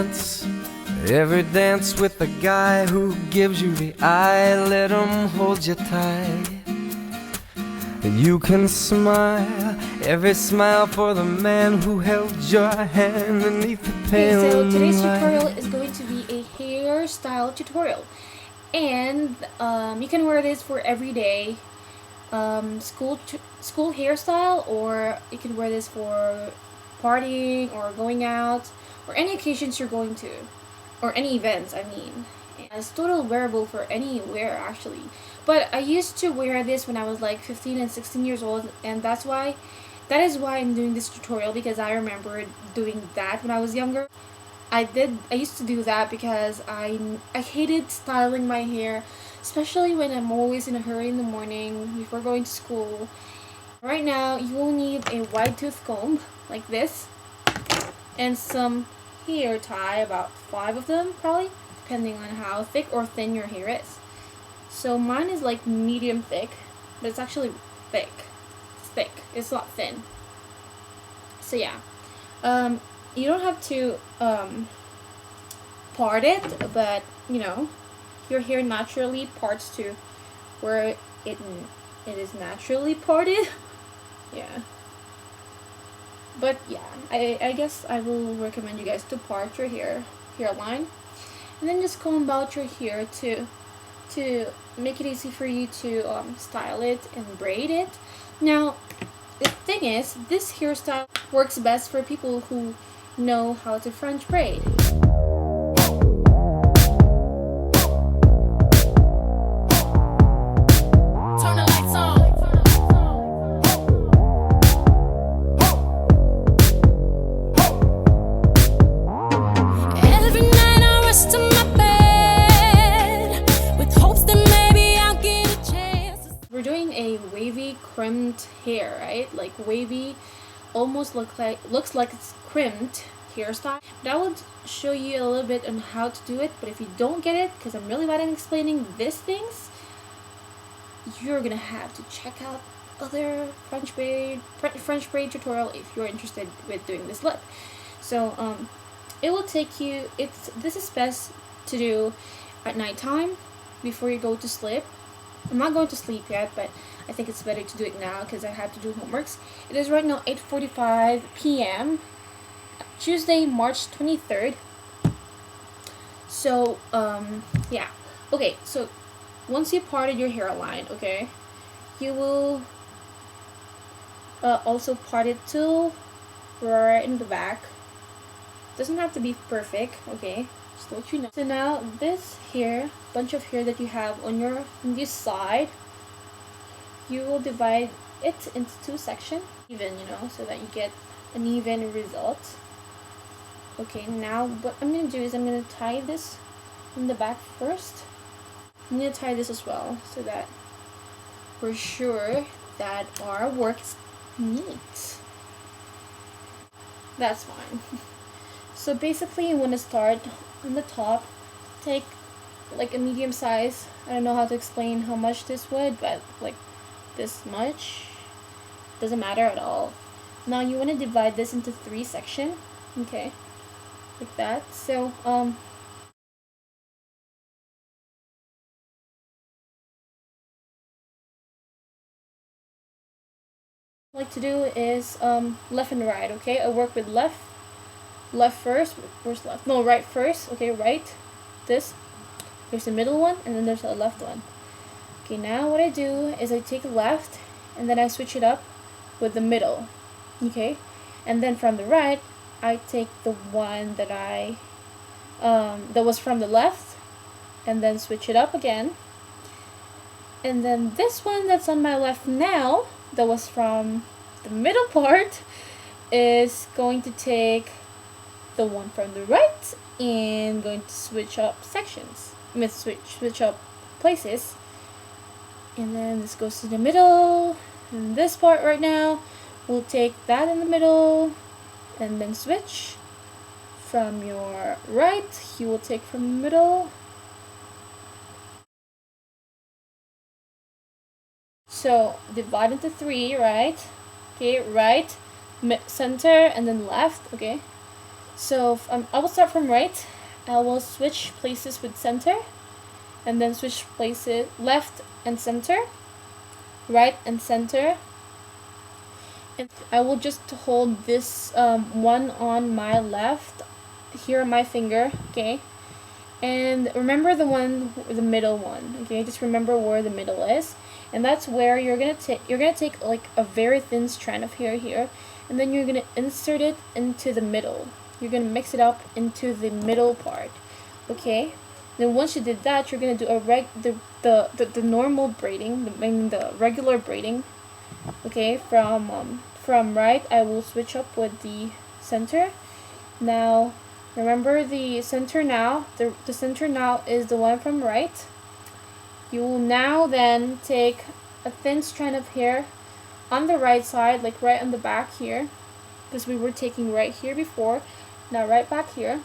dance. Every dance with the guy who gives you the eye, let him hold you tight. You can smile, every smile for the man who held your hand beneath the pale Okay, so today's moonlight. tutorial is going to be a hairstyle tutorial. And you can wear this for everyday school hairstyle, or you can wear this for partying or going out or any occasions you're going to, or any events, I mean. It's total wearable for anywhere actually. But I used to wear this when I was like 15 and 16 years old, and that is why I'm doing this tutorial, because I remember doing that when I was younger. I used to do that because I hated styling my hair, especially when I'm always in a hurry in the morning before going to school. Right now, you will need a wide tooth comb like this, and some hair tie, about 5 of them probably, depending on how thick or thin your hair is. So mine is like medium thick, but it's actually thick. It's thick. It's not thin. So yeah, you don't have to part it, but you know, your hair naturally parts to where it is naturally parted. Yeah. But yeah, I guess I will recommend you guys to part your hairline, and then just comb out your hair to make it easy for you to style it and braid it. Now, the thing is, this hairstyle works best for people who know how to French braid. Turn the lights on. Every night I rush to my bed with hopes that maybe I'll get a chance. We're doing a wavy crimped hair, right? Like wavy, almost looks like it's crimped hairstyle. But I will show you a little bit on how to do it. But if you don't get it, because I'm really bad at explaining these things, you're gonna have to check out other French braid tutorial if you're interested with doing this look. So it will take you. This is best to do at nighttime before you go to sleep. I'm not going to sleep yet, but I think it's better to do it now because I have to do homeworks. It is right now 8:45 p.m. Tuesday, March 23rd. So yeah. Okay, so once you parted your hairline, okay, you will also part it to right in the back. Doesn't have to be perfect, okay? Just let you know. So now this hair, bunch of hair that you have on this side, you will divide it into 2 sections, even, so that you get an even result. Okay, now what I'm gonna do is I'm gonna tie this in the back first. I'm gonna tie this as well so that we're sure that our work is neat. That's fine. So basically you want to start on the top, take like a medium size. I don't know how to explain how much this would, but like this much. Doesn't matter at all. Now you want to divide this into 3 sections, okay, like that. So what I like to do is left and right, okay? I work with left first. Where's left? No, right first. Okay, right. This. There's the middle one, and then there's a left one. Okay, now what I do is I take left, and then I switch it up with the middle. Okay, and then from the right, I take the one that that was from the left, and then switch it up again. And then this one that's on my left now, that was from the middle part, is going to take the one from the right and going to switch up sections. I mean, switch up places. And then this goes to the middle, and this part right now, we'll take that in the middle, and then switch. From your right, you will take from the middle. So divide into 3, right? Okay, right, center, and then left. Okay. So I will start from right. I will switch places with center, and then switch places left and center, right and center. And I will just hold this one on my left here on my finger, okay? And remember the middle one, okay? Just remember where the middle is, and that's where you're gonna take like a very thin strand of hair here, and then you're gonna insert it into the middle. You're gonna mix it up into the middle part, okay? Then once you did that, you're gonna do the normal braiding, the regular braiding, okay? From right, I will switch up with the center. Now remember the center now. The center now is the one from right. You will now then take a thin strand of hair on the right side, like right on the back here, because we were taking right here before. Now right back here,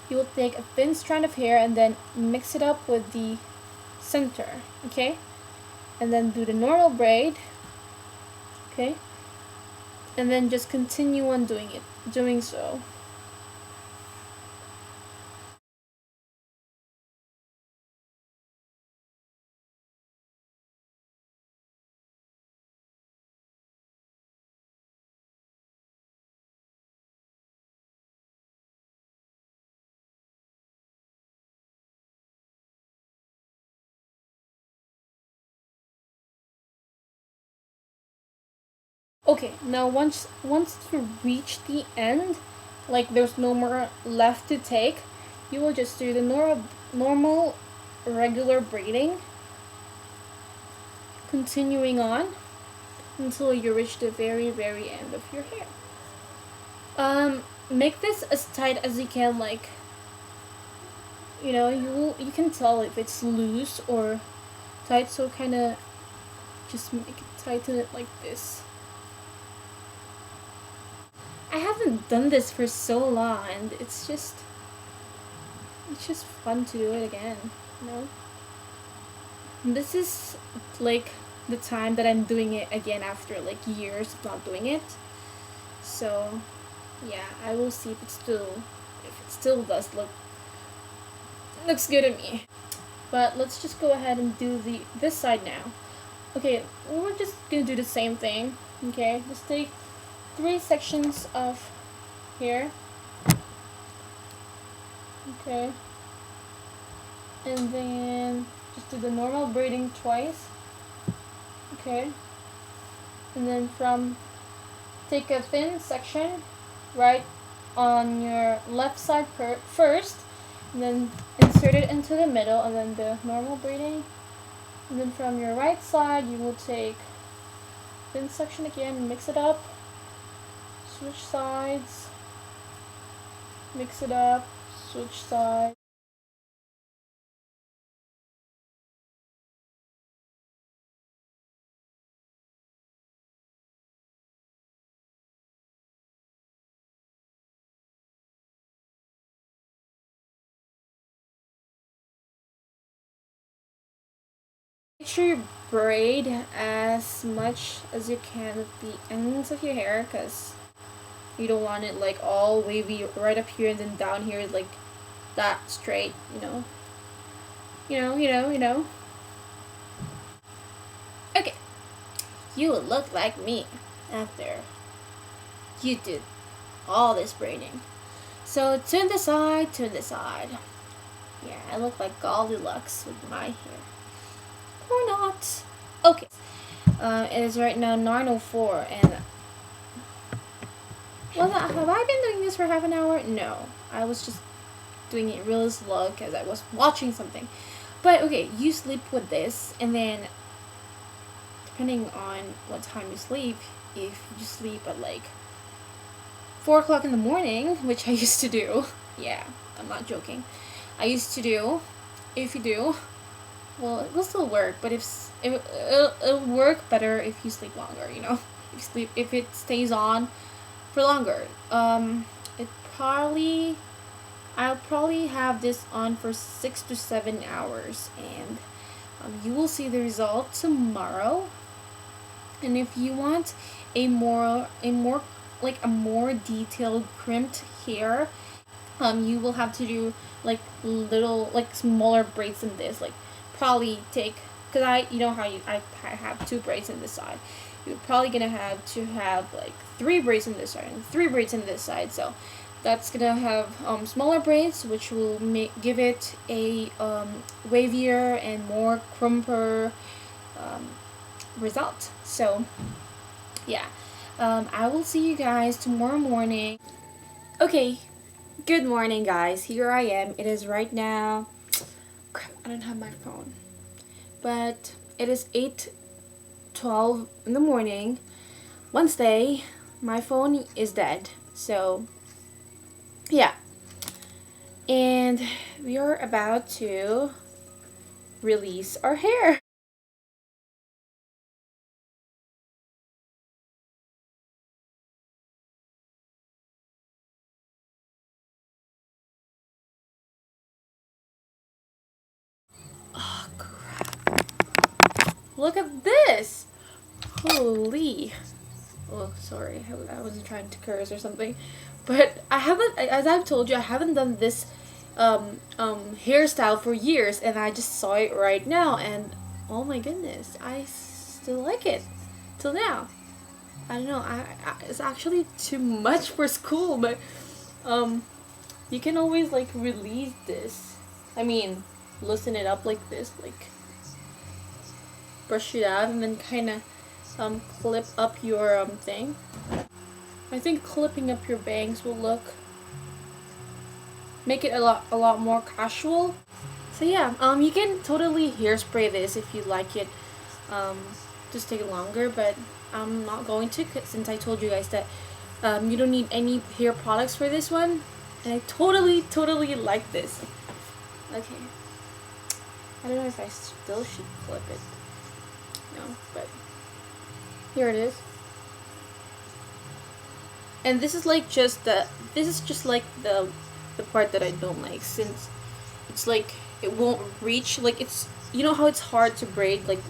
you will take a thin strand of hair and then mix it up with the center, okay? And then do the normal braid, okay? And then just continue on doing so. Okay, now once you reach the end, like there's no more left to take, you will just do the normal regular braiding, continuing on until you reach the very end of your hair. Make this as tight as you can, like, you know, you can tell if it's loose or tight, so kind of just make it tighten it like this. I haven't done this for so long, and it's just fun to do it again, you know? And this is like the time that I'm doing it again after like years of not doing it. So yeah, I will see if it still does looks good to me. But let's just go ahead and do this side now. Okay, we're just gonna do the same thing. Okay, just take 3 sections of hair. Okay. And then just do the normal braiding twice. Okay. And then take a thin section right on your left side first, and then insert it into the middle, and then the normal braiding. And then from your right side, you will take thin section again, mix it up, switch sides, mix it up, switch sides. Make sure you braid as much as you can at the ends of your hair, because you don't want it like all wavy right up here and then down here like that straight, you know. You know. Okay. You will look like me after you did all this braiding. So turn the side. Yeah, I look like Goldilocks with my hair. Or not. Okay. It is right now 9:04, and have I been doing this for half an hour? No. I was just doing it really slow because I was watching something. But okay, you sleep with this, and then depending on what time you sleep, if you sleep at like 4 o'clock in the morning, which I used to do, yeah, I'm not joking, I used to do, if you do, well, it will still work, but it'll work better if you sleep longer, you know, if it stays on for longer. I'll probably have this on for 6 to 7 hours, and you will see the result tomorrow. And if you want a more like a more detailed crimped hair, you will have to do like little, like smaller braids than this. Like probably take, because you know how I have 2 braids on this side. You're probably gonna have to have like 3 braids on this side and 3 braids on this side. So that's gonna have smaller braids, which will give it a wavier and more crimper result. So yeah, I will see you guys tomorrow morning. Okay, good morning guys, here I am. It is right now, crap, I don't have my phone, but it is 8:12 in the morning, Wednesday. My phone is dead, so yeah, and we are about to release our hair. Oh crap, look at this, holy, oh sorry, I wasn't trying to curse or something, but I haven't, as I've told you, I haven't done this hairstyle for years, and I just saw it right now, and oh my goodness, I still like it till now. I don't know, it's actually too much for school, but you can always like release this. I mean, loosen it up like this, like brush it out, and then kind of clip up your thing. I think clipping up your bangs will make it a lot more casual. So yeah, you can totally hairspray this if you like it just take longer, but I'm not going to, since I told you guys that you don't need any hair products for this one, and I totally like this. Okay, I don't know if I still should clip it, no, but here it is. And this is like just the part that I don't like, since it's like it won't reach, like it's, you know how it's hard to braid like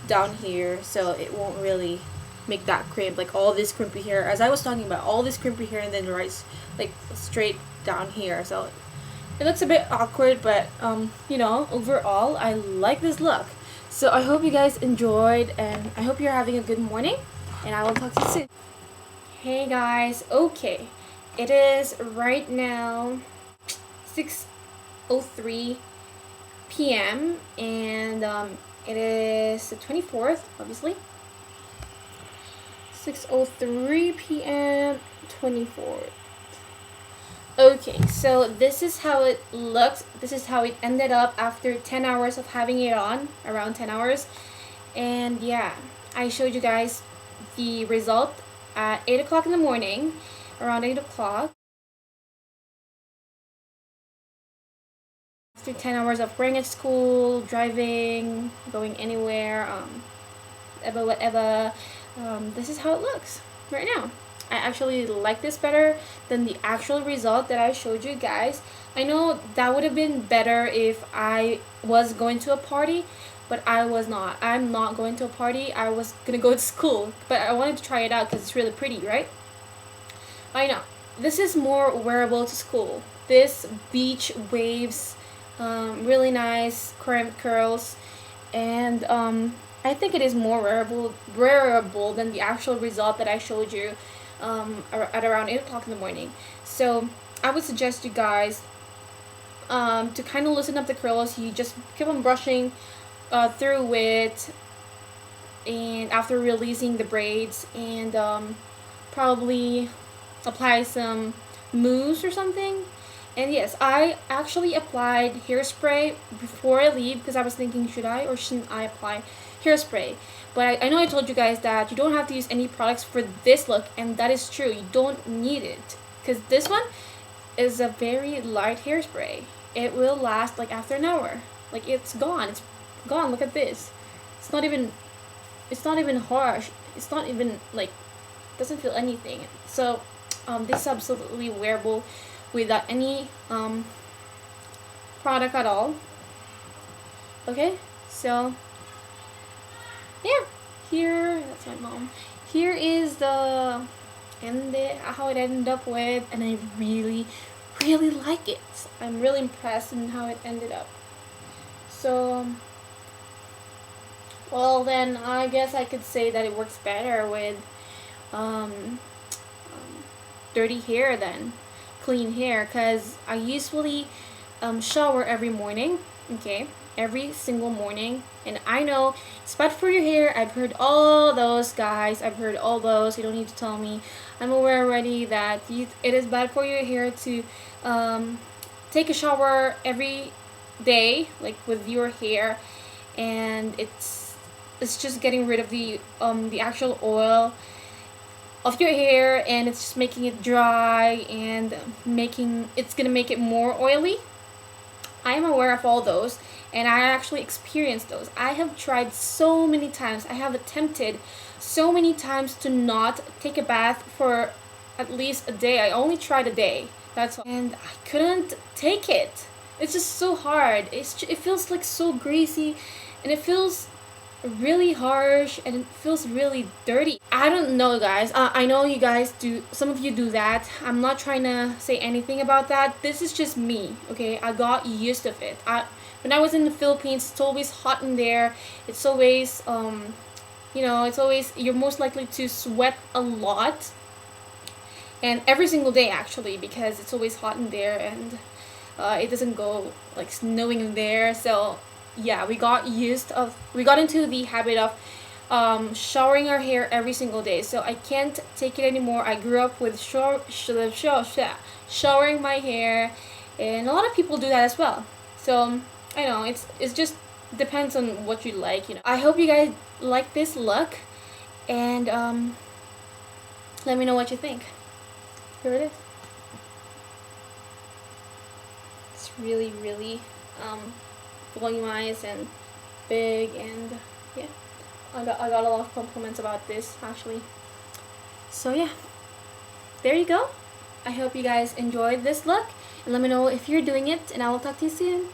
down here, so it won't really make that crimp, like all this crimpy hair, as I was talking about, all this crimpy hair, and then right like straight down here, so it looks a bit awkward, but you know, overall I like this look. So I hope you guys enjoyed, and I hope you're having a good morning, and I will talk to you soon. Hey guys, okay, it is right now 6:03 p.m. and it is the 24th, obviously. 6:03 p.m. 24th. Okay, so this is how it looks. This is how it ended up after 10 hours of having it on, around 10 hours. And yeah, I showed you guys the result at 8 o'clock in the morning, around 8 o'clock. After 10 hours of wearing at school, driving, going anywhere, whatever, this is how it looks right now. I actually like this better than the actual result that I showed you guys. I know that would have been better if I was going to a party, but I was not. I'm not going to a party. I was gonna go to school, but I wanted to try it out because it's really pretty, right? I know. This is more wearable to school. This beach waves, really nice crimped curls, and I think it is more wearable than the actual result that I showed you at around 8 o'clock in the morning. So I would suggest you guys to kind of loosen up the curls. You just keep on brushing through it, and after releasing the braids, and probably apply some mousse or something. And yes, I actually applied hairspray before I leave, because I was thinking, should I or shouldn't I apply hairspray? But I know I told you guys that you don't have to use any products for this look, and that is true. You don't need it, because this one is a very light hairspray. It will last like after an hour. Like it's gone. It's gone. Look at this. It's not even harsh. It's not even like, doesn't feel anything. So this is absolutely wearable without any product at all. Okay, so yeah, here, that's my mom. Here is the how it ended up with, and I really really like it. I'm really impressed in how it ended up. So well, then I guess I could say that it works better with um, dirty hair than clean hair, because I usually shower every morning, okay, every single morning. And I know it's bad for your hair. I've heard all those, guys. I've heard all those. You don't need to tell me. I'm aware already that it is bad for your hair to take a shower every day, like with your hair, and it's just getting rid of the actual oil of your hair, and it's just making it dry, and it's gonna make it more oily. I am aware of all those, and I actually experienced those. I have tried so many times. I have attempted so many times to not take a bath for at least a day. I only tried a day. That's all. And I couldn't take it. It's just so hard. It feels like so greasy, and it feels really harsh, and it feels really dirty. I don't know, guys. I know you guys do, some of you do that. I'm not trying to say anything about that. This is just me, okay? I got used of it. When I was in the Philippines, it's always hot in there. It's always it's always, you're most likely to sweat a lot, and every single day actually, because it's always hot in there, and it doesn't go like snowing in there. So yeah, we got into the habit of showering our hair every single day. So I can't take it anymore. I grew up with showering my hair, and a lot of people do that as well. So I know it's just depends on what you like, you know. I hope you guys like this look, and let me know what you think. Here it is. It's really really voluminized and big, and yeah, I got a lot of compliments about this actually. So yeah, there you go. I hope you guys enjoyed this look, and let me know if you're doing it, and I will talk to you soon.